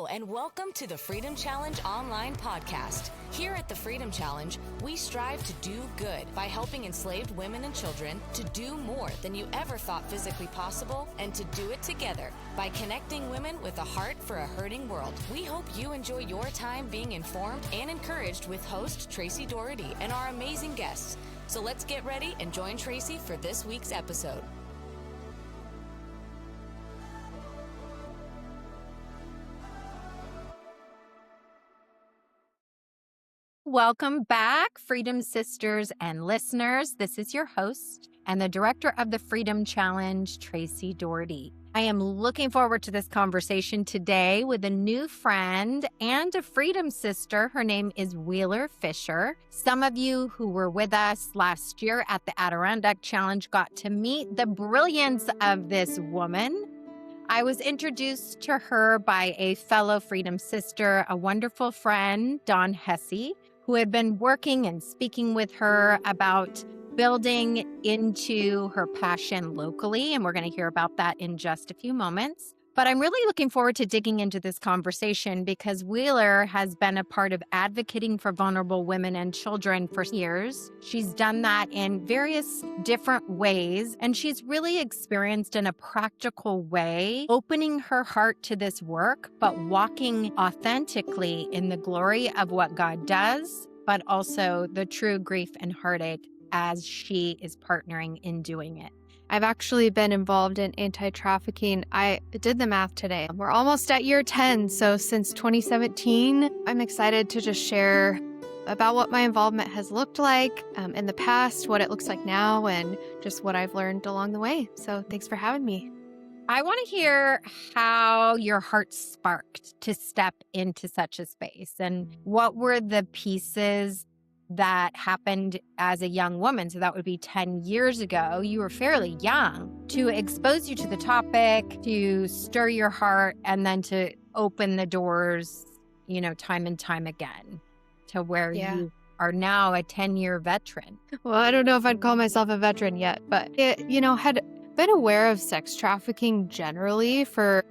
Hello, and welcome to the Freedom Challenge online podcast. Here at the Freedom Challenge, we strive to do good by helping enslaved women and children to do more than you ever thought physically possible, and to do it together by connecting women with a heart for a hurting world. We hope you enjoy your time being informed and encouraged with host Tracy Daugherty and our amazing guests. So let's get ready and join Tracy for this week's episode. Welcome back, Freedom Sisters and listeners. This is your host and the director of the Freedom Challenge, Tracy Daugherty. I am looking forward to this conversation today with a new friend and a Freedom Sister. Her name is Wheeler Fisher. Some of you who were with us last year at the Adirondack Challenge got to meet the brilliance of this woman. I was introduced to her by a fellow Freedom Sister, a wonderful friend, Dawn Hesse, who had been working and speaking with her about building into her passion locally. And we're going to hear about that in just a few moments. But I'm really looking forward to digging into this conversation because Wheeler has been a part of advocating for vulnerable women and children for years. She's done that in various different ways, and she's really experienced in a practical way, opening her heart to this work, but walking authentically in the glory of what God does, but also the true grief and heartache as she is partnering in doing it. I've actually been involved in anti-trafficking. I did the math today. We're almost at year 10. So since 2017, I'm excited to just share about what my involvement has looked like in the past, what it looks like now, and just what I've learned along the way. So thanks for having me. I want to hear how your heart sparked to step into such a space, and what were the pieces that happened as a young woman. So that would be 10 years ago. You were fairly young to expose you to the topic, to stir your heart, and then to open the doors, time and time again to where you are now a 10-year veteran. Well, I don't know if I'd call myself a veteran yet, but had been aware of sex trafficking generally for,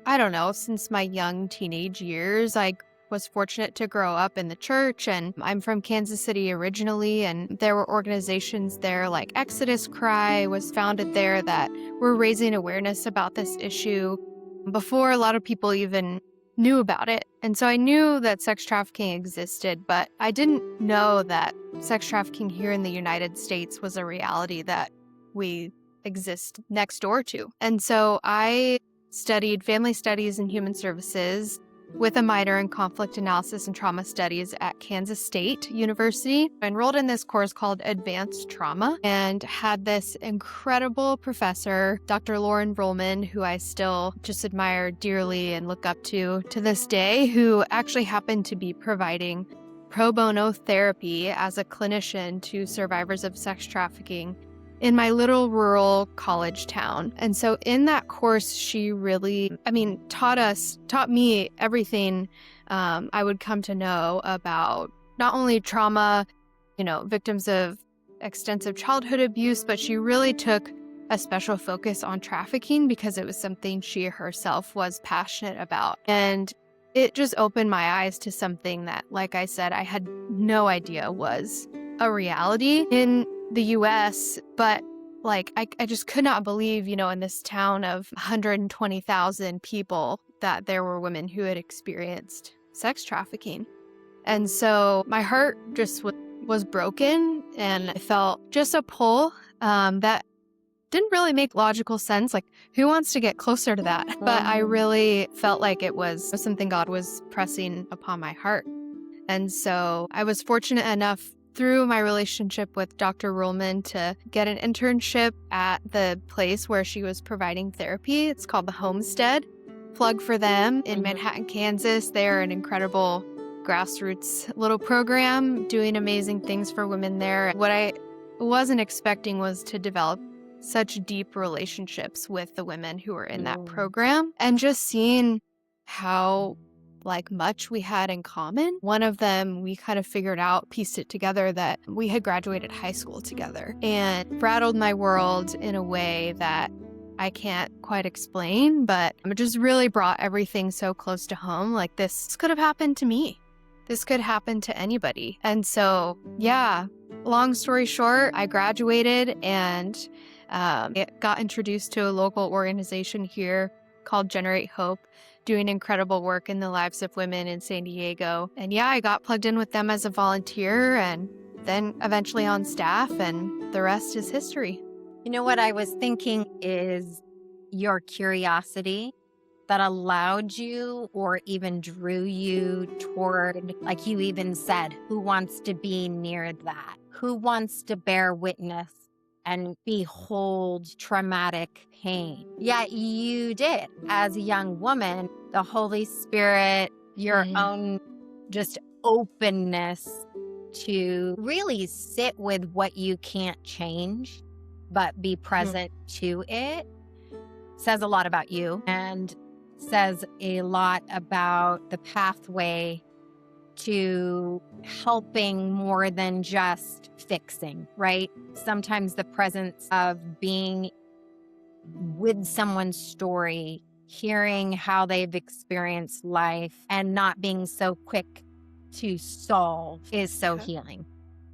since my young teenage years. I was fortunate to grow up in the church, and I'm from Kansas City originally, and there were organizations there like Exodus Cry was founded there that were raising awareness about this issue before a lot of people even knew about it. And so I knew that sex trafficking existed, but I didn't know that sex trafficking here in the United States was a reality that we exist next door to. And so I studied family studies and human services with a minor in conflict analysis and trauma studies at Kansas State University. I enrolled in this course called Advanced Trauma and had this incredible professor, Dr. Lauren Rollman, who I still just admire dearly and look up to this day, who actually happened to be providing pro bono therapy as a clinician to survivors of sex trafficking in my little rural college town. And so in that course, she really, taught me everything I would come to know about not only trauma, victims of extensive childhood abuse, but she really took a special focus on trafficking because it was something she herself was passionate about. And it just opened my eyes to something that, like I said, I had no idea was a reality in the US, but I just could not believe, in this town of 120,000 people that there were women who had experienced sex trafficking. And so my heart just was broken, and I felt just a pull that didn't really make logical sense. Like, who wants to get closer to that? But I really felt like it was something God was pressing upon my heart. And so I was fortunate enough through my relationship with Dr. Ruhlman to get an internship at the place where she was providing therapy. It's called the Homestead. Plug for them in Manhattan, Kansas. They're an incredible grassroots little program doing amazing things for women there. What I wasn't expecting was to develop such deep relationships with the women who were in that program, and just seeing how much we had in common. One of them, we kind of pieced it together that we had graduated high school together, and rattled my world in a way that I can't quite explain, but it just really brought everything so close to home. Like, this could have happened to me. This could happen to anybody. And so, yeah, long story short, I graduated and got introduced to a local organization here called Generate Hope, doing incredible work in the lives of women in San Diego. And yeah, I got plugged in with them as a volunteer and then eventually on staff, and the rest is history. You know what I was thinking is your curiosity that allowed you or even drew you toward, like you even said, who wants to be near that? Who wants to bear witness and behold traumatic pain? Yet you did. As a young woman, the Holy Spirit, your own just openness to really sit with what you can't change, but be present to it, says a lot about you and says a lot about the pathway to helping more than just fixing, right? Sometimes the presence of being with someone's story, hearing how they've experienced life and not being so quick to solve is so healing.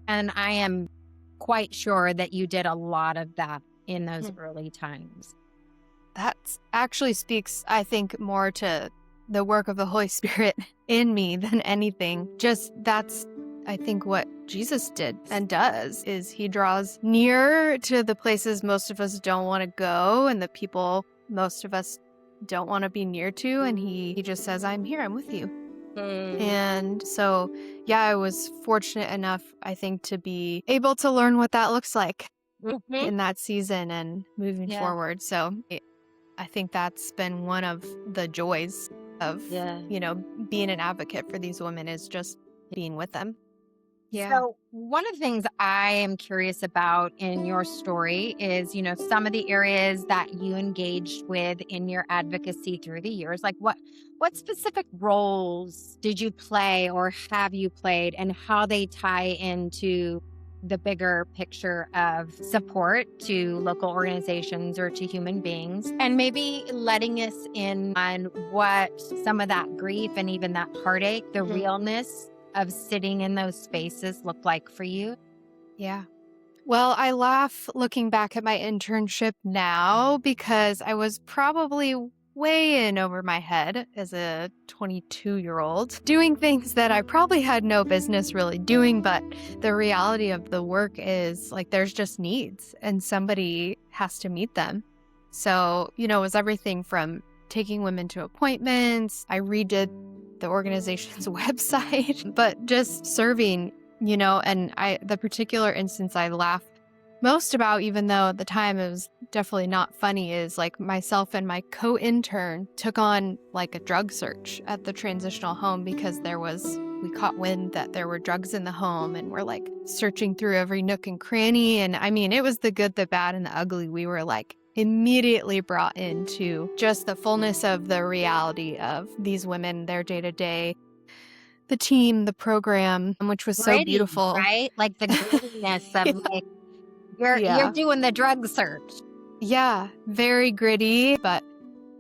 And I am quite sure that you did a lot of that in those early times. That actually speaks, I think, more to the work of the Holy Spirit in me than anything. Just that's, I think, what Jesus did and does, is he draws near to the places most of us don't want to go and the people most of us don't want to be near to. And he just says, I'm here, I'm with you. And so, yeah, I was fortunate enough, I think, to be able to learn what that looks like in that season and moving forward. So I think that's been one of the joys of, being an advocate for these women, is just being with them. Yeah. So one of the things I am curious about in your story is, some of the areas that you engaged with in your advocacy through the years. Like what specific roles did you play or have you played, and how they tie into the bigger picture of support to local organizations or to human beings, and maybe letting us in on what some of that grief and even that heartache, the realness of sitting in those spaces looked like for you? Yeah. Well, I laugh looking back at my internship now because I was probably way in over my head as a 22-year-old, doing things that I probably had no business really doing. But the reality of the work is, like, there's just needs and somebody has to meet them. So, it was everything from taking women to appointments. I redid the organization's website, but just serving, and the particular instance I laugh most about, even though at the time it was definitely not funny, is like myself and my co-intern took on like a drug search at the transitional home because we caught wind that there were drugs in the home, and we're like searching through every nook and cranny. And I mean, it was the good, the bad, and the ugly. We were like immediately brought into just the fullness of the reality of these women, their day-to-day, the team, the program, which was so beautiful. Right? Like the grittiness of like, you're doing the drug search. Yeah, very gritty. But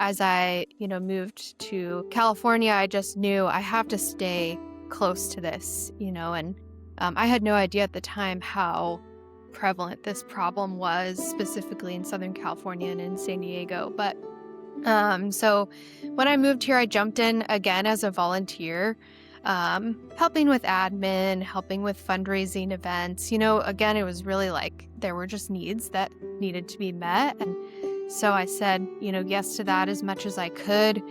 as I, moved to California, I just knew I have to stay close to this, and I had no idea at the time how prevalent this problem was, specifically in Southern California and in San Diego. But so when I moved here, I jumped in again as a volunteer, helping with admin, helping with fundraising events. Again, it was really like there were just needs that needed to be met. And so I said, yes to that as much as I could.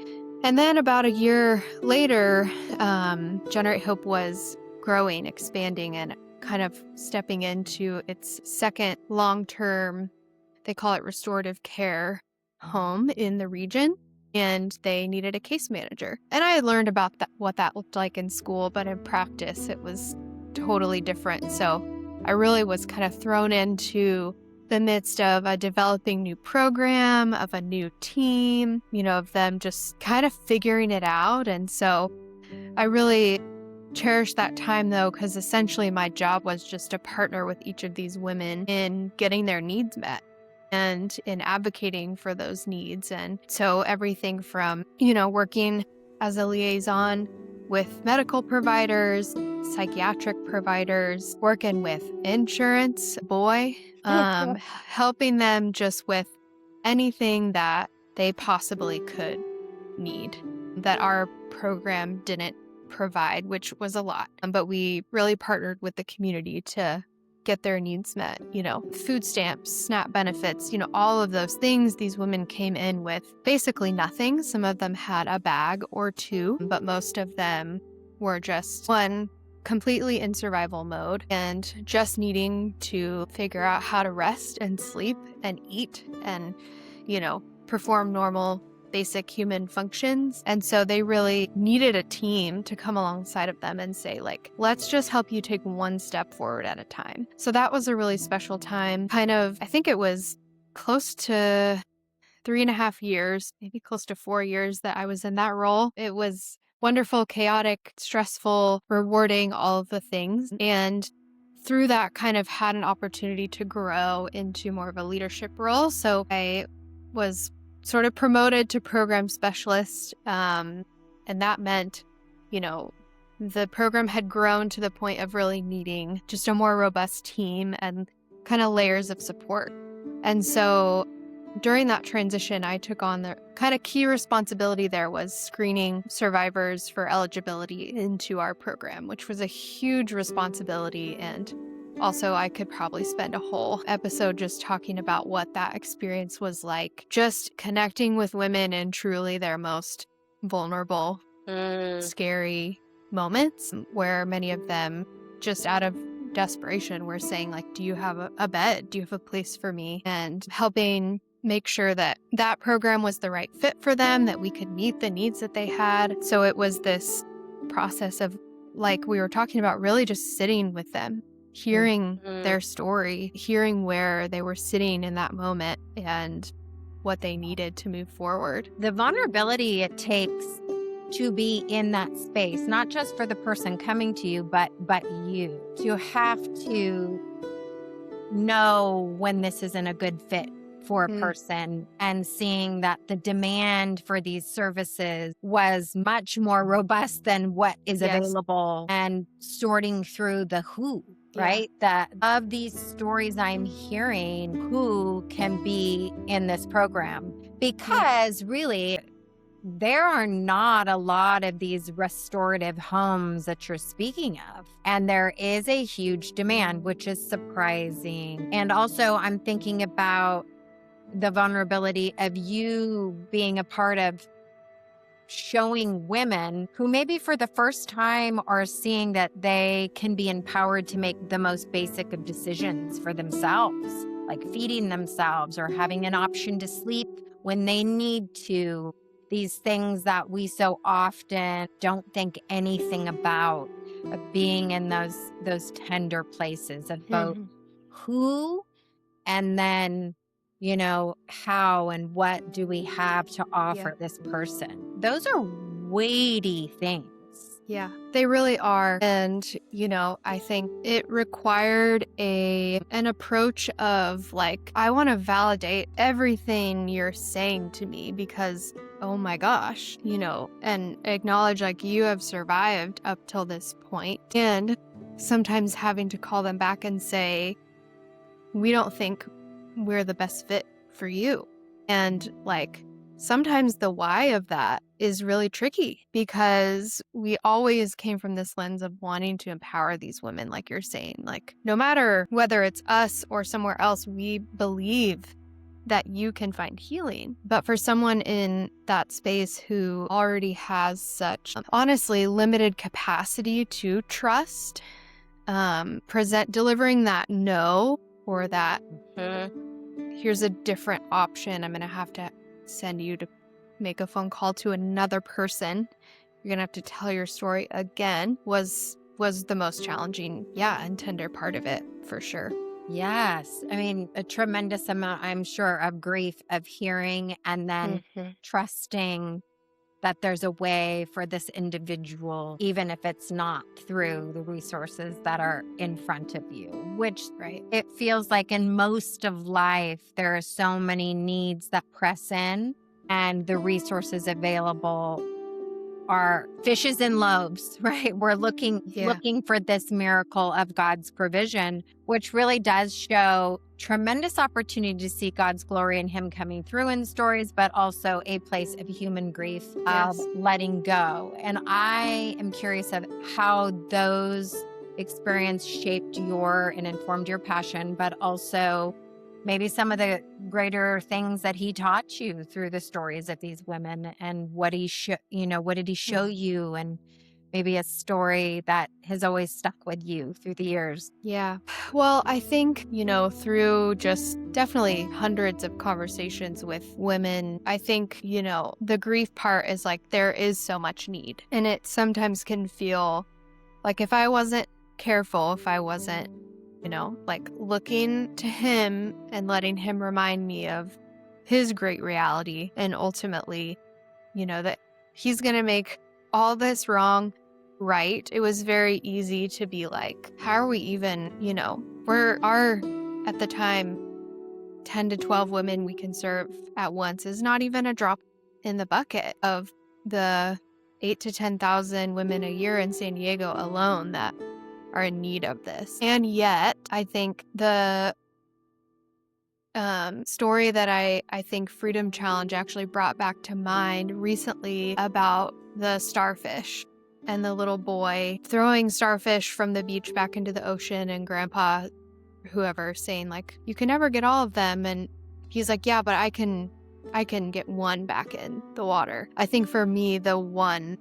And then about a year later, Generate Hope was growing, expanding, and kind of stepping into its second long-term, they call it restorative care home in the region. And they needed a case manager. And I had learned about what that looked like in school, but in practice, it was totally different. So I really was kind of thrown into the midst of a developing new program, of a new team, of them just kind of figuring it out. And so I really cherished that time, though, because essentially my job was just to partner with each of these women in getting their needs met. and in advocating for those needs. And so everything from, working as a liaison with medical providers, psychiatric providers, working with insurance, helping them just with anything that they possibly could need that our program didn't provide, which was a lot. But we really partnered with the community to get their needs met, food stamps, SNAP benefits, all of those things. These women came in with basically nothing. Some of them had a bag or two, but most of them were just one, completely in survival mode and just needing to figure out how to rest and sleep and eat and, perform normal basic human functions. And so they really needed a team to come alongside of them and say, let's just help you take one step forward at a time. So that was a really special time. I think it was close to 3.5 years, maybe close to 4 years that I was in that role. It was wonderful, chaotic, stressful, rewarding, all of the things. And through that kind of had an opportunity to grow into more of a leadership role. So I was sort of promoted to program specialist. And that meant, the program had grown to the point of really needing just a more robust team and kind of layers of support. And so during that transition, I took on the kind of key responsibility there was screening survivors for eligibility into our program, which was a huge responsibility. And also, I could probably spend a whole episode just talking about what that experience was like, just connecting with women in truly their most vulnerable, scary moments, where many of them just out of desperation were saying, do you have a bed? Do you have a place for me? And helping make sure that that program was the right fit for them, that we could meet the needs that they had. So it was this process of, like we were talking about, really just sitting with them, hearing their story, hearing where they were sitting in that moment and what they needed to move forward. The vulnerability it takes to be in that space, not just for the person coming to you, but you, to have to know when this isn't a good fit for a person, and seeing that the demand for these services was much more robust than what is available, and sorting through the who, right? That of these stories I'm hearing, who can be in this program? Because really, there are not a lot of these restorative homes that you're speaking of. And there is a huge demand, which is surprising. And also, I'm thinking about the vulnerability of you being a part of showing women who maybe for the first time are seeing that they can be empowered to make the most basic of decisions for themselves, like feeding themselves or having an option to sleep when they need to. These things that we so often don't think anything about, of being in those tender places of both who and then how and what do we have to offer this person? Those are weighty things. Yeah, they really are. And, I think it required an approach of I want to validate everything you're saying to me because, oh my gosh, and acknowledge you have survived up till this point. And sometimes having to call them back and say, we don't think we're the best fit for you. And sometimes the why of that is really tricky because we always came from this lens of wanting to empower these women, like you're saying, no matter whether it's us or somewhere else, we believe that you can find healing. But for someone in that space who already has such honestly limited capacity to trust, delivering that no or that here's a different option, I'm going to have to send you to make a phone call to another person, you're going to have to tell your story again, was the most challenging, and tender part of it, for sure. Yes. I mean, a tremendous amount, I'm sure, of grief, of hearing, and then trusting that there's a way for this individual, even if it's not through the resources that are in front of you, which it feels like in most of life, there are so many needs that press in, and the resources available are fishes and loaves, right? We're looking for this miracle of God's provision, which really does show tremendous opportunity to see God's glory and Him coming through in stories, but also a place of human grief, of letting go. And I am curious of how those experiences shaped and informed your passion, but also maybe some of the greater things that He taught you through the stories of these women, and what did He show you, and maybe a story that has always stuck with you through the years. Yeah. Well, I think, through just definitely hundreds of conversations with women, I think, the grief part is like there is so much need. And it sometimes can feel like if I wasn't careful, if I wasn't, like looking to Him and letting Him remind me of His great reality, and ultimately, that He's going to make all this wrong right. It was very easy to be like, how are we even, at the time, 10 to 12 women we can serve at once is not even a drop in the bucket of the 8 to 10,000 women a year in San Diego alone that are in need of this. And yet, I think the story that I think Freedom Challenge actually brought back to mind recently about the starfish and the little boy throwing starfish from the beach back into the ocean, and grandpa, whoever, saying like, you can never get all of them. And he's like, yeah, but I can get one back in the water. I think for me, the one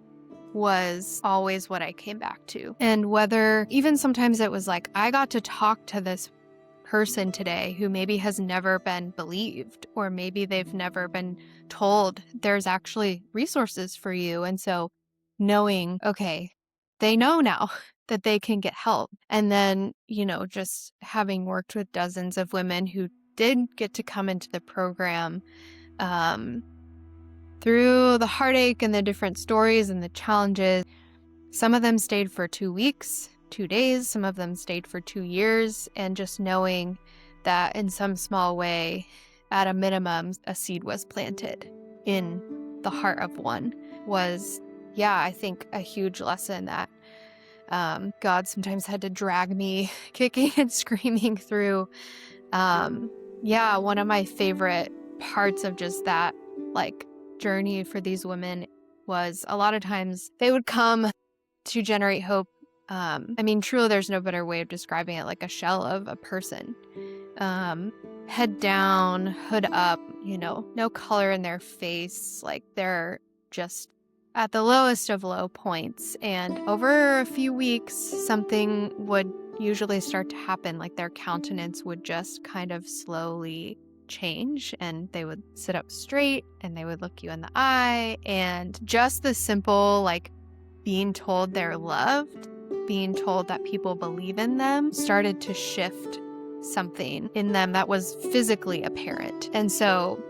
was always what I came back to. And whether even sometimes it was like, I got to talk to this person today who maybe has never been believed, or maybe they've never been told there's actually resources for you. And so knowing, okay, they know now that they can get help. And then, just having worked with dozens of women who did get to come into the program, through the heartache and the different stories and the challenges, some of them stayed for 2 weeks, 2 days, some of them stayed for 2 years, and just knowing that in some small way, at a minimum, a seed was planted in the heart of one was, I think a huge lesson that God sometimes had to drag me kicking and screaming through. One of my favorite parts of just that, like, journey for these women was a lot of times they would come to generate hope. Truly, there's no better way of describing it, like a shell of a person. Head down, hood up, no color in their face. Like they're just at the lowest of low points. And over a few weeks, something would usually start to happen. Like their countenance would just kind of slowly change, and they would sit up straight and they would look you in the eye. And just the simple, like being told they're loved, being told that people believe in them, started to shift something in them that was physically apparent. And so,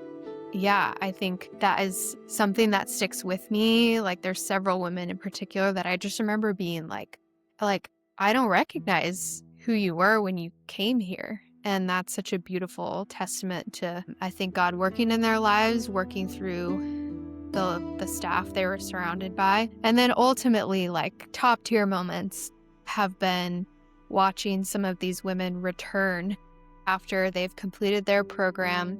I think that is something that sticks with me. Like there's several women in particular that I just remember being like, I don't recognize who you were when you came here. And that's such a beautiful testament to, I think, God working in their lives, working through the staff they were surrounded by. And then ultimately, like top tier moments have been watching some of these women return after they've completed their program.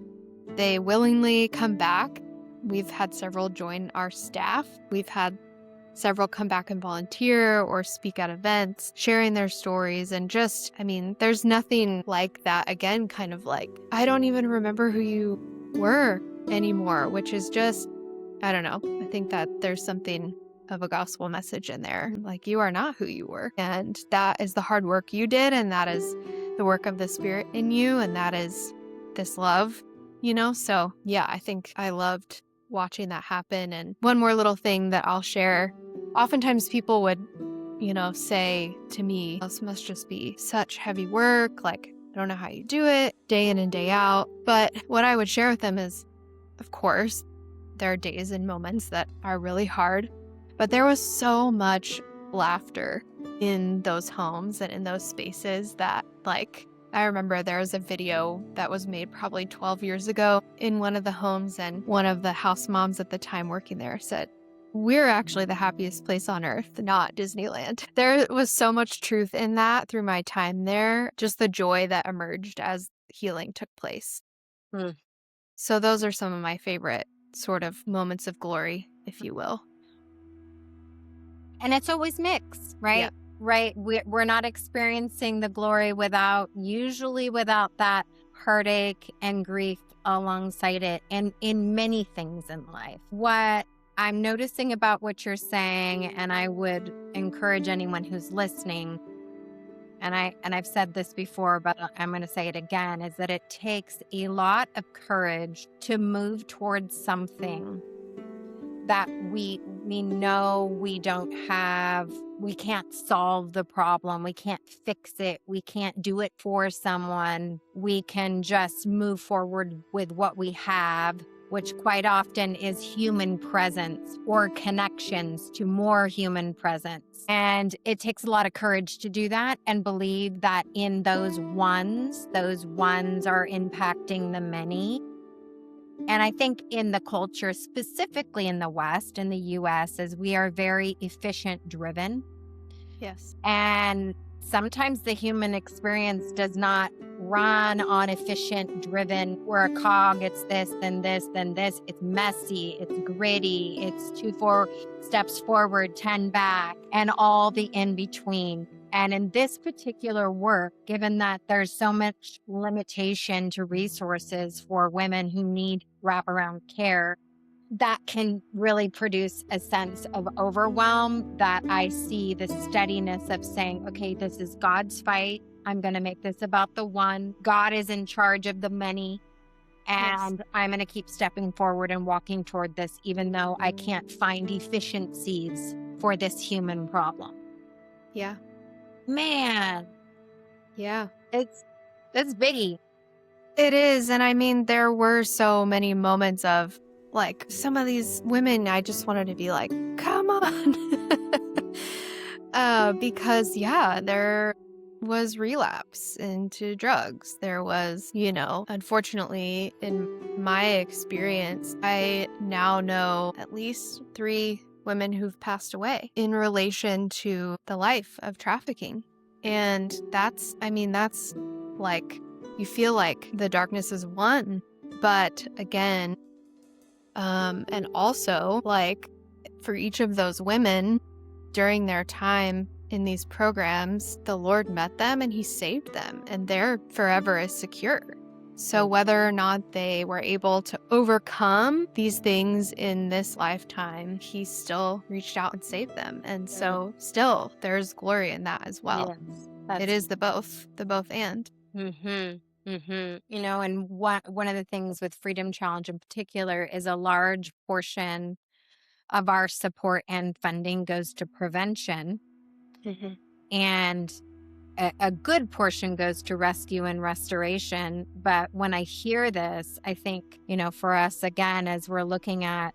They willingly come back. We've had several join our staff. We've had several come back and volunteer or speak at events, sharing their stories. And just, there's nothing like that. Again, kind of like, I don't even remember who you were anymore, which is just, I don't know. I think that there's something of a gospel message in there. Like, you are not who you were. And that is the hard work you did. And that is the work of the Spirit in you. And that is this love, So, I think I loved watching that happen. And one more little thing that I'll share. Oftentimes people would, say to me, this must just be such heavy work. Like, I don't know how you do it day in and day out. But what I would share with them is, of course, there are days and moments that are really hard, but there was so much laughter in those homes and in those spaces that, like, I remember there was a video that was made probably 12 years ago in one of the homes, and one of the house moms at the time working there said, "We're actually the happiest place on earth, not Disneyland." There was so much truth in that through my time there, just the joy that emerged as healing took place. Mm. So those are some of my favorite sort of moments of glory, if you will. And it's always mixed, right? Yeah. Right. We're not experiencing the glory usually without that heartache and grief alongside it, and in many things in life. What I'm noticing about what you're saying, and I would encourage anyone who's listening, and I've said this before, but I'm going to say it again, is that it takes a lot of courage to move towards something that we know we can't solve the problem. We can't fix it. We can't do it for someone. We can just move forward with what we have, which quite often is human presence or connections to more human presence. And it takes a lot of courage to do that and believe that in those ones are impacting the many. And I think in the culture, specifically in the West, in the US, as we are very efficient driven. Yes. And sometimes the human experience does not run on efficient driven. We're a cog, it's this, then this, then this. It's messy, it's gritty, it's 4 steps forward, 10 back, and all the in between. And in this particular work, given that there's so much limitation to resources for women who need wraparound care, that can really produce a sense of overwhelm, that I see the steadiness of saying, okay, this is God's fight. I'm going to make this about the one. God is in charge of the many. And yes, I'm going to keep stepping forward and walking toward this, even though I can't find efficiencies for this human problem. Yeah. Man. Yeah. It's biggie. It is. And I mean, there were so many moments of, like, some of these women, I just wanted to be like, come on. Because, yeah, there was relapse into drugs. There was, unfortunately, in my experience, I now know at least 3 women who've passed away in relation to the life of trafficking. And that's like, you feel like the darkness is won. But again, and also, like, for each of those women during their time in these programs, the Lord met them and he saved them, and they're forever is secure. So whether or not they were able to overcome these things in this lifetime, he still reached out and saved them. And so still there's glory in that as well. Yes, it is the both and. Mm-hmm. Mm-hmm. And one of the things with Freedom Challenge in particular is a large portion of our support and funding goes to prevention. Mm-hmm. And a good portion goes to rescue and restoration. But when I hear this, I think, for us, again, as we're looking at,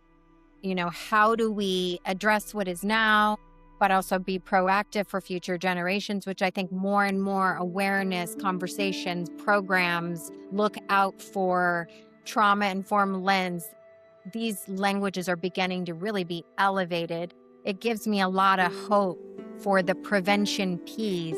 how do we address what is now, but also be proactive for future generations, which I think more and more awareness, conversations, programs look out for trauma-informed lens. These languages are beginning to really be elevated. It gives me a lot of hope for the prevention piece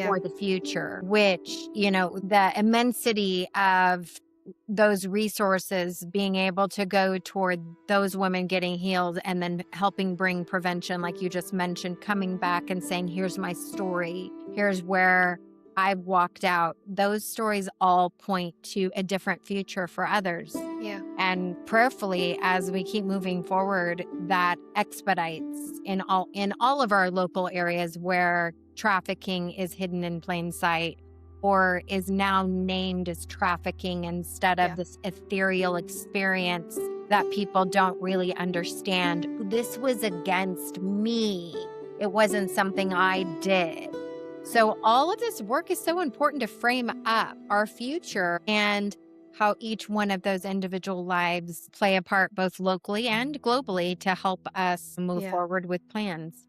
for the future, which, the immensity of those resources being able to go toward those women getting healed and then helping bring prevention, like you just mentioned, coming back and saying, here's my story, here's where I've walked out. Those stories all point to a different future for others. Yeah. And prayerfully, as we keep moving forward, that expedites in all of our local areas where trafficking is hidden in plain sight or is now named as trafficking instead of this ethereal experience that people don't really understand. This was against me. It wasn't something I did. So all of this work is so important to frame up our future and how each one of those individual lives play a part both locally and globally to help us move Yeah. forward with plans.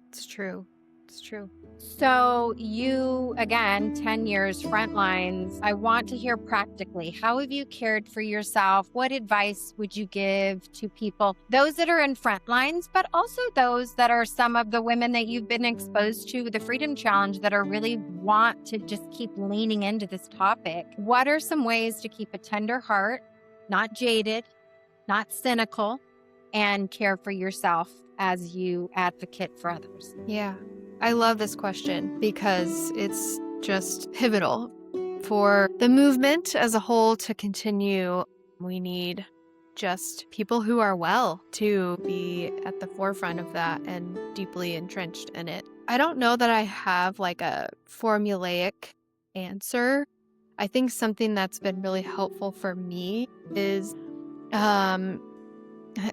It's true. It's true. So you, again, 10 years frontlines. I want to hear practically, how have you cared for yourself? What advice would you give to people, those that are in frontlines, but also those that are some of the women that you've been exposed to the Freedom Challenge that are really want to just keep leaning into this topic? What are some ways to keep a tender heart, not jaded, not cynical, and care for yourself as you advocate for others? Yeah. I love this question because it's just pivotal for the movement as a whole to continue. We need just people who are well to be at the forefront of that and deeply entrenched in it. I don't know that I have like a formulaic answer. I think something that's been really helpful for me is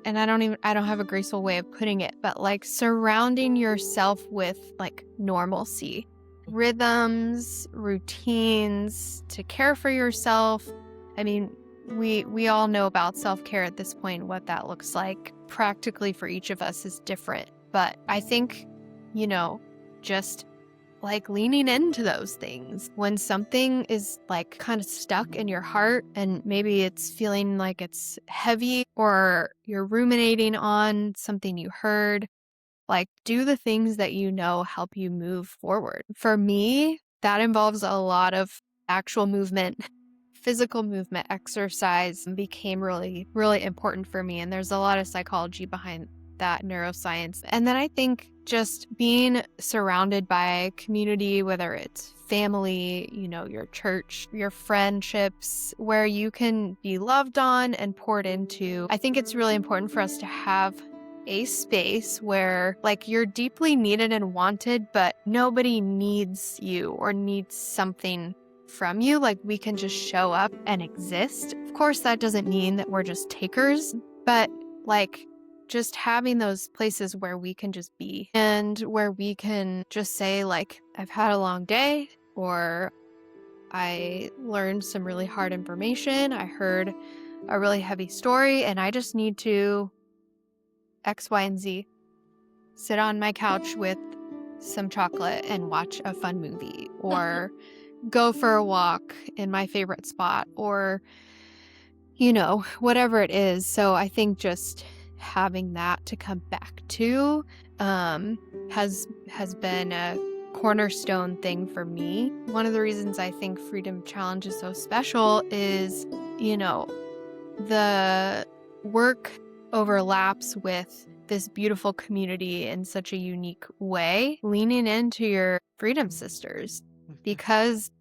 and I don't have a graceful way of putting it, but like surrounding yourself with like normalcy, rhythms, routines to care for yourself. I mean, we all know about self-care at this point. What that looks like practically for each of us is different, but I think, just like leaning into those things when something is like kind of stuck in your heart and maybe it's feeling like it's heavy or you're ruminating on something you heard, like do the things that help you move forward. For me, that involves a lot of actual movement. Physical movement, exercise became really, really important for me. And there's a lot of psychology behind that, neuroscience. And then I think just being surrounded by community, whether it's family, your church, your friendships, where you can be loved on and poured into. I think it's really important for us to have a space where like you're deeply needed and wanted, but nobody needs you or needs something from you. Like we can just show up and exist. Of course, that doesn't mean that we're just takers, but like just having those places where we can just be and where we can just say like, I've had a long day, or I learned some really hard information. I heard a really heavy story and I just need to X, Y, and Z. Sit on my couch with some chocolate and watch a fun movie, or go for a walk in my favorite spot, or, whatever it is. So I think just having that to come back to has been a cornerstone thing for me. One of the reasons I think Freedom Challenge is so special is, the work overlaps with this beautiful community in such a unique way, leaning into your Freedom Sisters because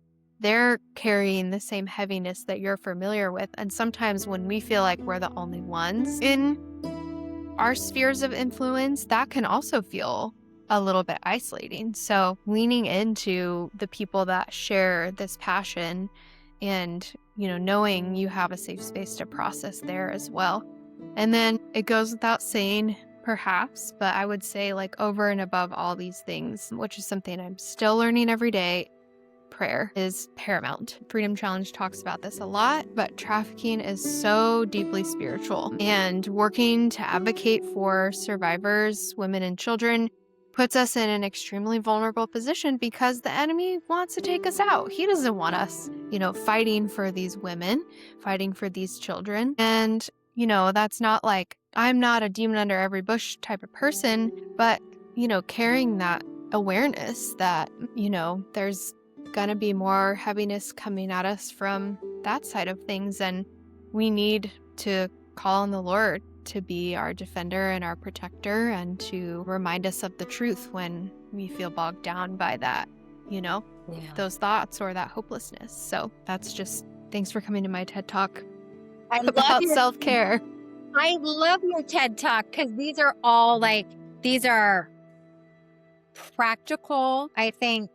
they're carrying the same heaviness that you're familiar with. And sometimes when we feel like we're the only ones in our spheres of influence, that can also feel a little bit isolating. So leaning into the people that share this passion and, knowing you have a safe space to process there as well. And then it goes without saying, perhaps, but I would say like over and above all these things, which is something I'm still learning every day, prayer is paramount. Freedom Challenge talks about this a lot, but trafficking is so deeply spiritual, and working to advocate for survivors, women and children, puts us in an extremely vulnerable position because the enemy wants to take us out. He doesn't want us, fighting for these women, fighting for these children. And, that's not like, I'm not a demon under every bush type of person, but, carrying that awareness that, there's gonna be more heaviness coming at us from that side of things, and we need to call on the Lord to be our defender and our protector and to remind us of the truth when we feel bogged down by that, those thoughts or that hopelessness. So that's just, thanks for coming to my TED Talk about self-care. I love your TED Talk because these are all these are practical. I think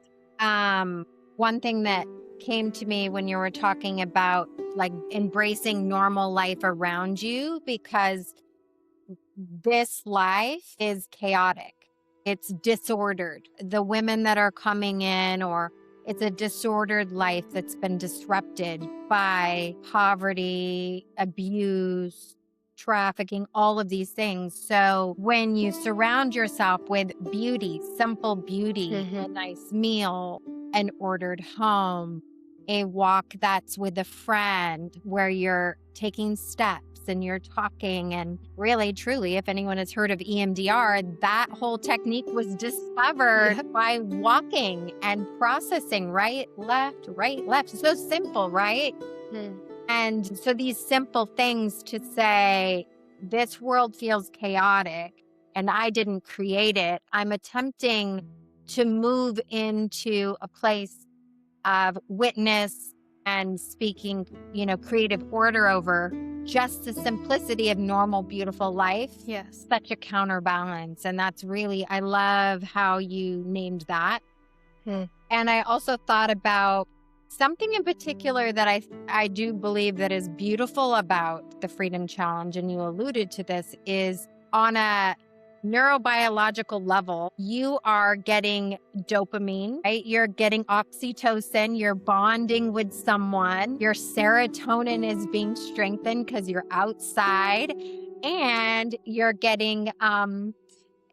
one thing that came to me when you were talking about like embracing normal life around you, because this life is chaotic. It's disordered. The women that are coming in, or It's a disordered life that's been disrupted by poverty, abuse, trafficking, all of these things. So when you surround yourself with beauty, simple beauty, a nice meal, an ordered home, a walk that's with a friend where you're taking steps and you're talking, and really, truly, if anyone has heard of EMDR, that whole technique was discovered by walking and processing right, left. So simple, right? And so these simple things to say, this world feels chaotic and I didn't create it. I'm attempting to move into a place of witness and speaking, creative order over just the simplicity of normal, beautiful life. Yes. Such a counterbalance. And that's really, I love how you named that. And I also thought about something in particular that I do believe that is beautiful about the Freedom Challenge, and you alluded to this, is on a neurobiological level, you are getting dopamine, right? You're getting oxytocin, you're bonding with someone, your serotonin is being strengthened because you're outside, and you're getting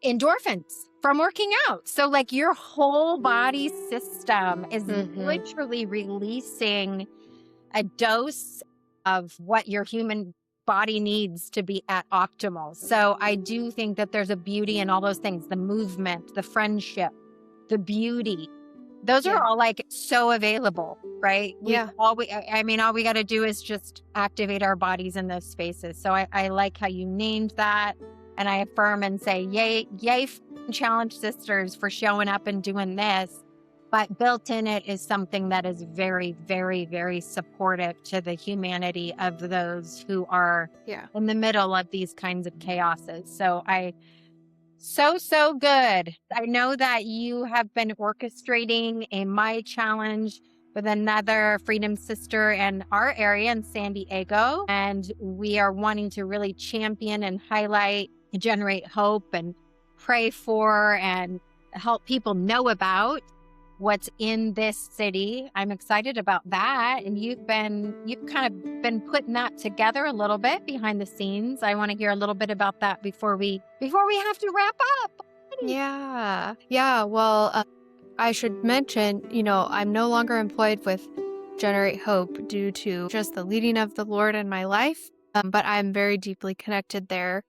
endorphins from working out. So like your whole body system is literally releasing a dose of what your human body needs to be at optimal. So I do think that there's a beauty in all those things, the movement, the friendship, the beauty. Those are all like so available, right? All we got to do is just activate our bodies in those spaces. So I like how you named that. And I affirm and say, yay, Challenge Sisters for showing up and doing this. But built in it is something that is very, very, very supportive to the humanity of those who are in the middle of these kinds of chaoses. So so good. I know that you have been orchestrating a My Challenge with another Freedom Sister in our area in San Diego. And we are wanting to really champion and highlight, generate hope and pray for and help people know about what's in this city. I'm excited about that. And you've kind of been putting that together a little bit behind the scenes. I want to hear a little bit about that before we have to wrap up. Yeah. Well, I should mention, I'm no longer employed with Generate Hope due to just the leading of the Lord in my life. But I'm very deeply connected there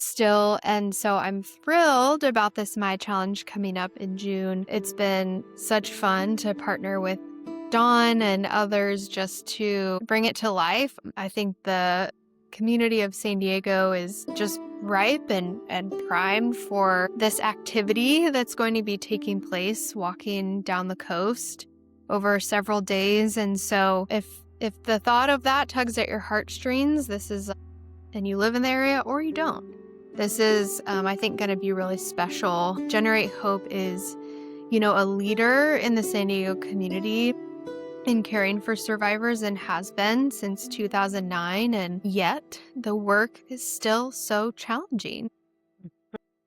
still. And so I'm thrilled about this My Challenge coming up in June. It's been such fun to partner with Dawn and others just to bring it to life. I think the community of San Diego is just ripe and primed for this activity that's going to be taking place, walking down the coast over several days. And so if the thought of that tugs at your heartstrings, and you live in the area or you don't, this is, I think, going to be really special. Generate Hope is, a leader in the San Diego community in caring for survivors and has been since 2009. And yet the work is still so challenging.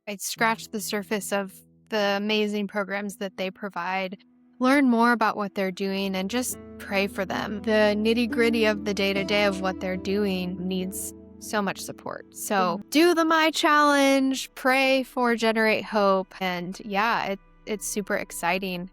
I scratched the surface of the amazing programs that they provide, learn more about what they're doing, and just pray for them. The nitty-gritty of the day-to-day of what they're doing needs so much support. So do the My Challenge, pray for Generate Hope. And it's super exciting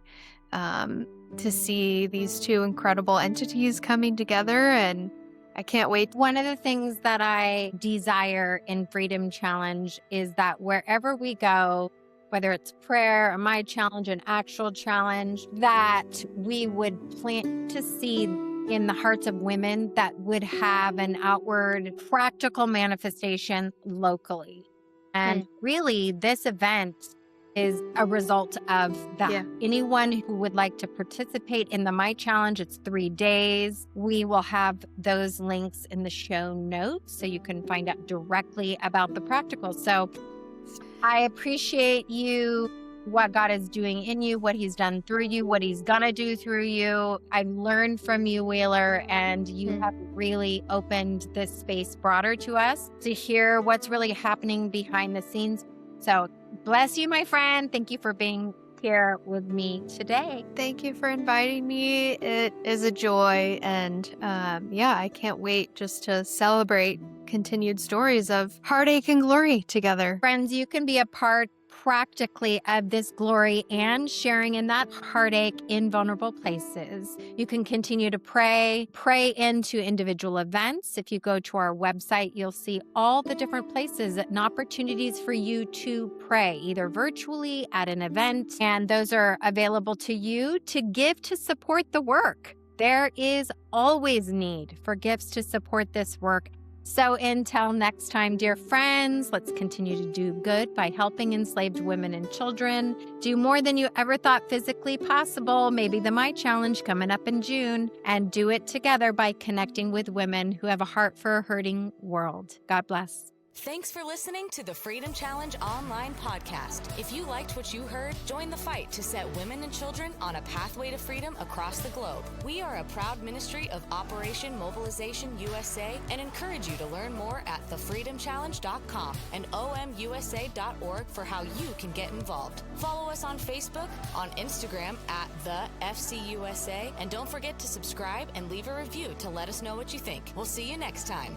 to see these two incredible entities coming together. And I can't wait. One of the things that I desire in Freedom Challenge is that wherever we go, whether it's prayer, a My Challenge, an actual challenge, that we would plant to seed in the hearts of women that would have an outward practical manifestation locally. And really, this event is a result of that. Yeah. Anyone who would like to participate in the My Challenge, it's 3 days. We will have those links in the show notes so you can find out directly about the practical. So I appreciate you, what God is doing in you, what he's done through you, what he's gonna do through you. I learned from you, Wheeler, and you have really opened this space broader to us to hear what's really happening behind the scenes. So bless you, my friend. Thank you for being here with me today. Thank you for inviting me. It is a joy. And I can't wait just to celebrate continued stories of heartache and glory together. Friends, you can be a part practically of this glory and sharing in that heartache in vulnerable places. You can continue to pray into individual events. If you go to our website, you'll see all the different places and opportunities for you to pray, either virtually at an event, and those are available to you to give to support the work. There is always need for gifts to support this work. So until next time, dear friends, let's continue to do good by helping enslaved women and children. Do more than you ever thought physically possible, maybe the My Challenge coming up in June, and do it together by connecting with women who have a heart for a hurting world. God bless. Thanks for listening to the Freedom Challenge online podcast. If you liked what you heard, join the fight to set women and children on a pathway to freedom across the globe. We are a proud ministry of Operation Mobilization USA and encourage you to learn more at thefreedomchallenge.com and omusa.org for how you can get involved. Follow us on Facebook, on Instagram at the FCUSA, and don't forget to subscribe and leave a review to let us know what you think. We'll see you next time.